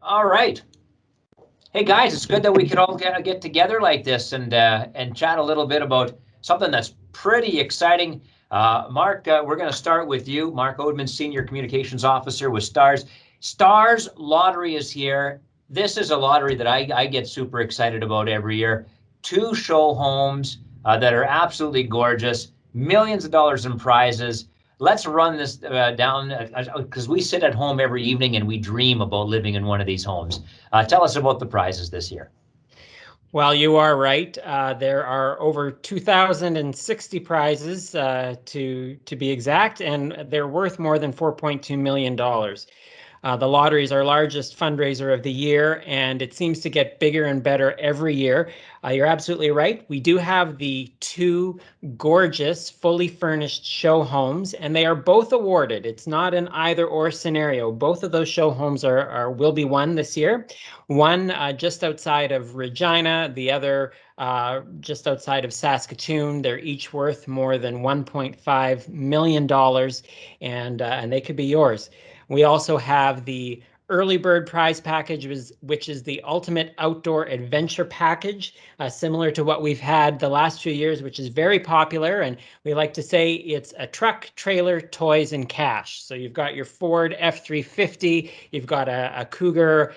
All right. Hey guys, it's good that we could all get together like this and chat a little bit about something that's pretty exciting. Mark, we're going to start with you. Mark Oddan, Senior Communications Officer with Stars. Stars Lottery is here. This is a lottery that I get super excited about every year. Two show homes that are absolutely gorgeous, millions of dollars in prizes. Let's run this down because we sit at home every evening and we dream about living in one of these homes. Tell us about the prizes this year. Well, you are right. There are over 2,060 prizes to be exact, and they're worth more than $4.2 million. The lottery is our largest fundraiser of the year, and it seems to get bigger and better every year. You're absolutely right. We do have the two gorgeous, fully furnished show homes, and they are both awarded. It's not an either or scenario. Both of those show homes will be won this year. One just outside of Regina, the other just outside of Saskatoon. They're each worth more than $1.5 million, and they could be yours. We also have the early bird prize package, which is the ultimate outdoor adventure package, similar to what we've had the last few years, which is very popular. And we like to say it's a truck, trailer, toys, and cash. So you've got your Ford F-350, you've got a Cougar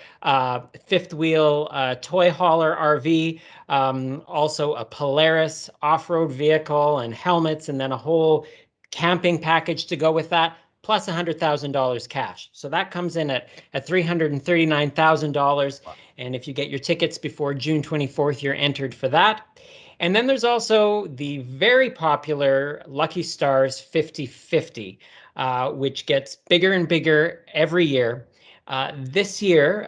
fifth wheel toy hauler RV, also a Polaris off-road vehicle and helmets, and then a whole camping package to go with that, plus $100,000 cash. So that comes in at $339,000. And if you get your tickets before June 24th, you're entered for that. And then there's also the very popular Lucky Stars 50/50, which gets bigger and bigger every year. This year,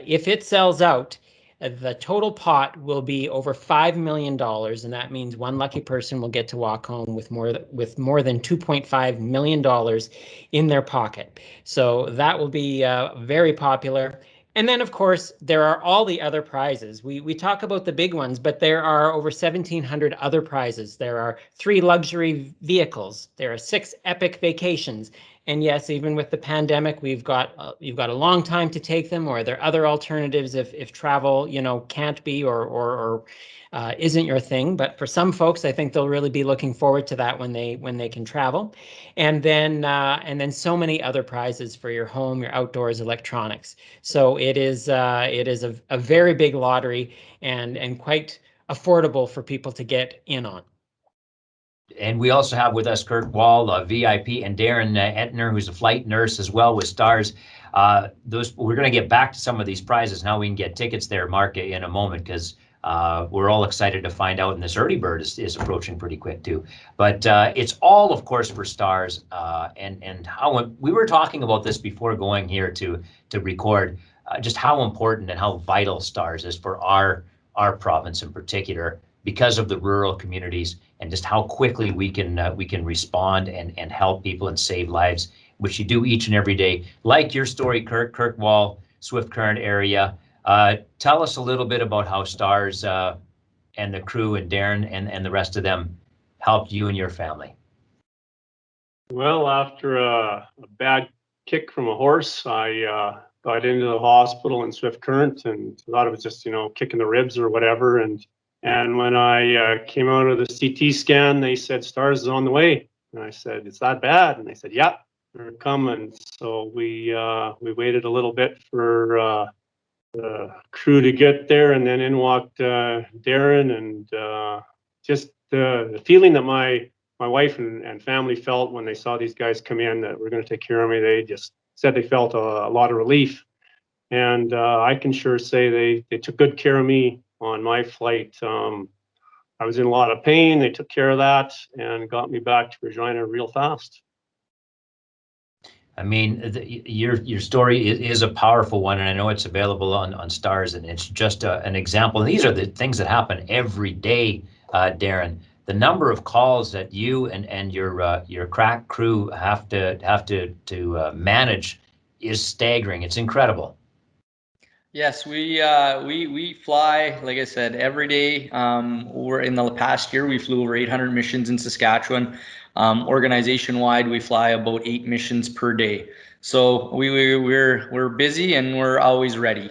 if it sells out, the total pot will be over $5 million, and that means one lucky person will get to walk home with more than $2.5 million in their pocket. So that will be very popular. And then, of course, there are all the other prizes. We talk about the big ones, but there are over 1,700 other prizes. There are 3 luxury vehicles. There are 6 epic vacations. And yes, even with the pandemic, you've got a long time to take them, or are there other alternatives if travel, can't be or isn't your thing. But for some folks, I think they'll really be looking forward to that when they can travel. And then so many other prizes for your home, your outdoors, electronics. So it is a very big lottery and quite affordable for people to get in on. And we also have with us Kirk Wall, VIP, and Darren Entner, who's a flight nurse as well with Stars. We're going to get back to some of these prizes and how we can get tickets there, Mark, in a moment, because we're all excited to find out, and this early bird is approaching pretty quick too. But it's all, of course, for Stars, and how we were talking about this before going here to record, just how important and how vital Stars is for our province in particular, because of the rural communities and just how quickly we can respond and help people and save lives, which you do each and every day. Like your story, Kirk Wall, Swift Current area. Tell us a little bit about how Stars and the crew and Darren and the rest of them helped you and your family. Well, after a bad kick from a horse, I got into the hospital in Swift Current and thought it was just, kicking the ribs or whatever. And when I came out of the CT scan, they said Stars is on the way. And I said, "It's that bad?" And they said, "Yeah, they're coming." So we waited a little bit for the crew to get there, and then in walked Darren, and just the feeling that my wife and family felt when they saw these guys come in that were going to take care of me. They just said they felt a lot of relief, and I can sure say they took good care of me on my flight. I was in a lot of pain. They took care of that and got me back to Regina real fast. I mean, your story is a powerful one, and I know it's available on Stars, and it's just an example. And these are the things that happen every day, Darren. The number of calls that you and your crack crew have to manage is staggering. It's incredible. Yes, we fly, like I said, every day. We're in the past year we flew over 800 missions in Saskatchewan. Organization wide, we fly about 8 missions per day. So we're busy and we're always ready.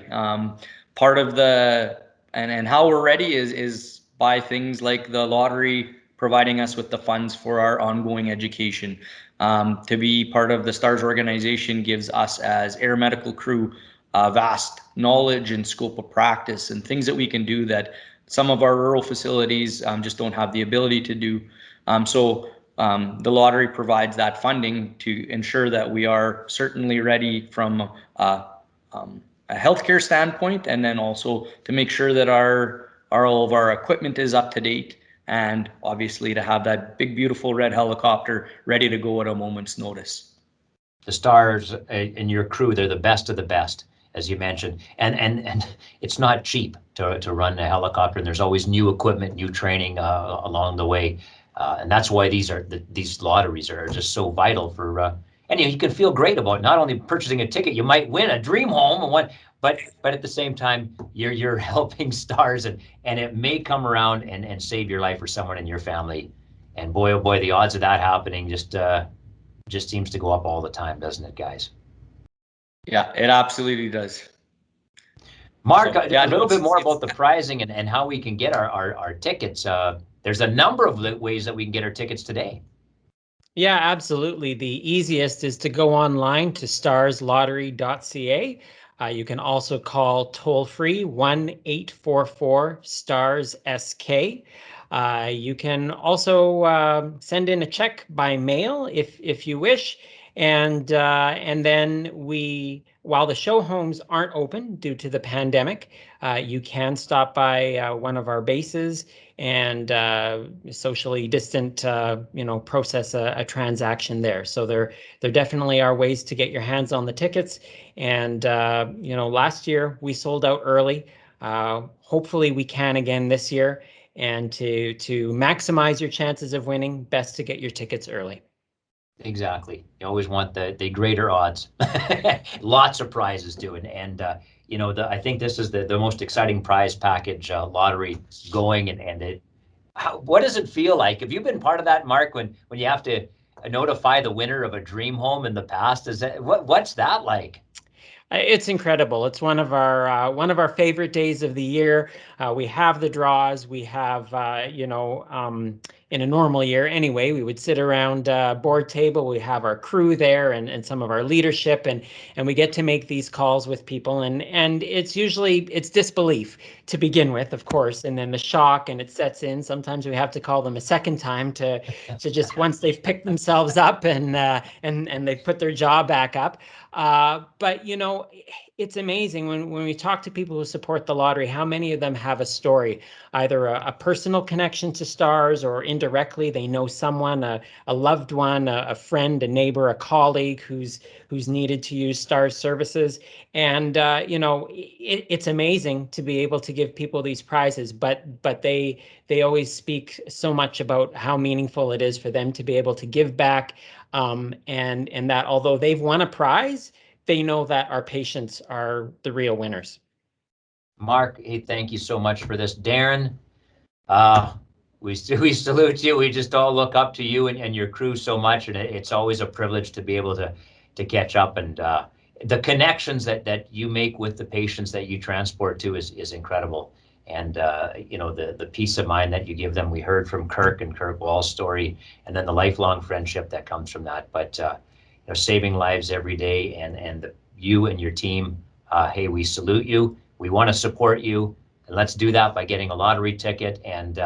Part of the and how we're ready is by things like the lottery providing us with the funds for our ongoing education. To be part of the STARS organization gives us as air medical crew vast knowledge and scope of practice and things that we can do that some of our rural facilities just don't have the ability to do. The lottery provides that funding to ensure that we are certainly ready from a healthcare standpoint, and then also to make sure that all of our equipment is up to date, and obviously to have that big beautiful red helicopter ready to go at a moment's notice. The STARS and your crew, they're the best of the best, as you mentioned, and it's not cheap to run a helicopter, and there's always new equipment, new training along the way. And that's why these lotteries are just so vital for, and you can feel great about not only purchasing a ticket, you might win a dream home and what, but at the same time, you're helping STARS, and it may come around and save your life or someone in your family. And boy, oh boy, the odds of that happening just seems to go up all the time, doesn't it, guys? Yeah, it absolutely does. Mark, So, yeah, a little bit more about the pricing and how we can get our tickets. There's a number of ways that we can get our tickets today. Yeah, absolutely. The easiest is to go online to starslottery.ca. You can also call toll-free 1-844-STARS-SK. You can also send in a check by mail if you wish. And then while the show homes aren't open due to the pandemic, you can stop by one of our bases and socially distant, process a transaction there. So there definitely are ways to get your hands on the tickets. And last year we sold out early. Hopefully we can again this year. And to maximize your chances of winning, best to get your tickets early. Exactly. You always want the greater odds. Lots of prizes too, and I think this is the most exciting prize package lottery going, and what does it feel like? Have you been part of that, Mark? When you have to notify the winner of a dream home in the past, what's that like? It's incredible. It's one of our favorite days of the year. We have the draws. We have, in a normal year anyway, we would sit around a board table. We have our crew there and some of our leadership, and we get to make these calls with people. And it's usually disbelief to begin with, of course, and then the shock, and it sets in. Sometimes we have to call them a second time to just once they've picked themselves up and they've put their jaw back up. But it's amazing when we talk to people who support the lottery, how many of them have a story, either a personal connection to STARS, or indirectly they know someone, a loved one, a friend, a neighbor, a colleague who's needed to use STARS services. And it's amazing to be able to give people these prizes, but they always speak so much about how meaningful it is for them to be able to give back. And that although they've won a prize, they know that our patients are the real winners. Mark, hey, thank you so much for this. Darren, we salute you. We just all look up to you and your crew so much, and it's always a privilege to be able to catch up, and the connections that you make with the patients that you transport to is incredible. And the peace of mind that you give them. We heard from Kirk and Kirk Wall's story, and then the lifelong friendship that comes from that. But saving lives every day, and you and your team, hey, we salute you. We want to support you, and let's do that by getting a lottery ticket and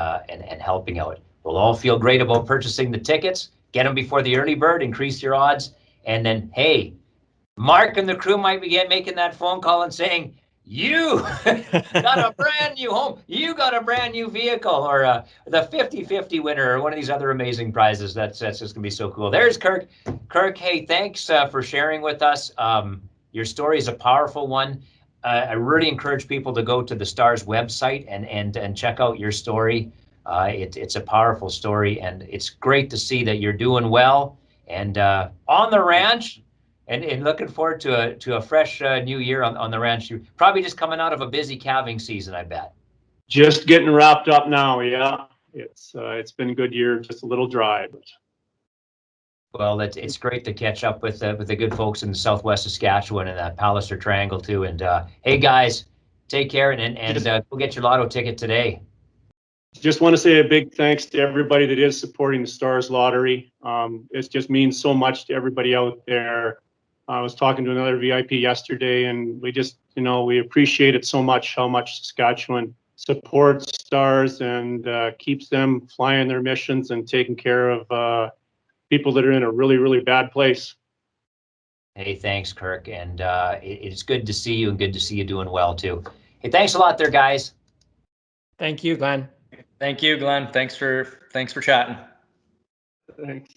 helping out. We'll all feel great about purchasing the tickets. Get them before the early bird, increase your odds, and then hey, Mark and the crew might be making that phone call and saying, you got a brand new home, you got a brand new vehicle, or the 50-50 winner, or one of these other amazing prizes. That's just gonna be so cool. There's Kirk. Kirk, hey, thanks for sharing with us. Your story is a powerful one. I really encourage people to go to the STARS website and check out your story. It's a powerful story, and it's great to see that you're doing well and on the ranch. And looking forward to a fresh new year on the ranch. You're probably just coming out of a busy calving season, I bet. Just getting wrapped up now. Yeah, it's been a good year, just a little dry, but Well, it's great to catch up with the good folks in Southwest Saskatchewan and that Palliser Triangle too. And hey, guys, take care and go get your lotto ticket today. Just want to say a big thanks to everybody that is supporting the Stars Lottery. It just means so much to everybody out there. I was talking to another VIP yesterday, and we just, we appreciate it so much, how much Saskatchewan supports Stars and keeps them flying their missions and taking care of people that are in a really, really bad place. Hey, thanks, Kirk. And it's good to see you and good to see you doing well too. Hey, thanks a lot there, guys. Thank you, Glenn. Thank you, Glenn. Thanks for chatting. Thanks.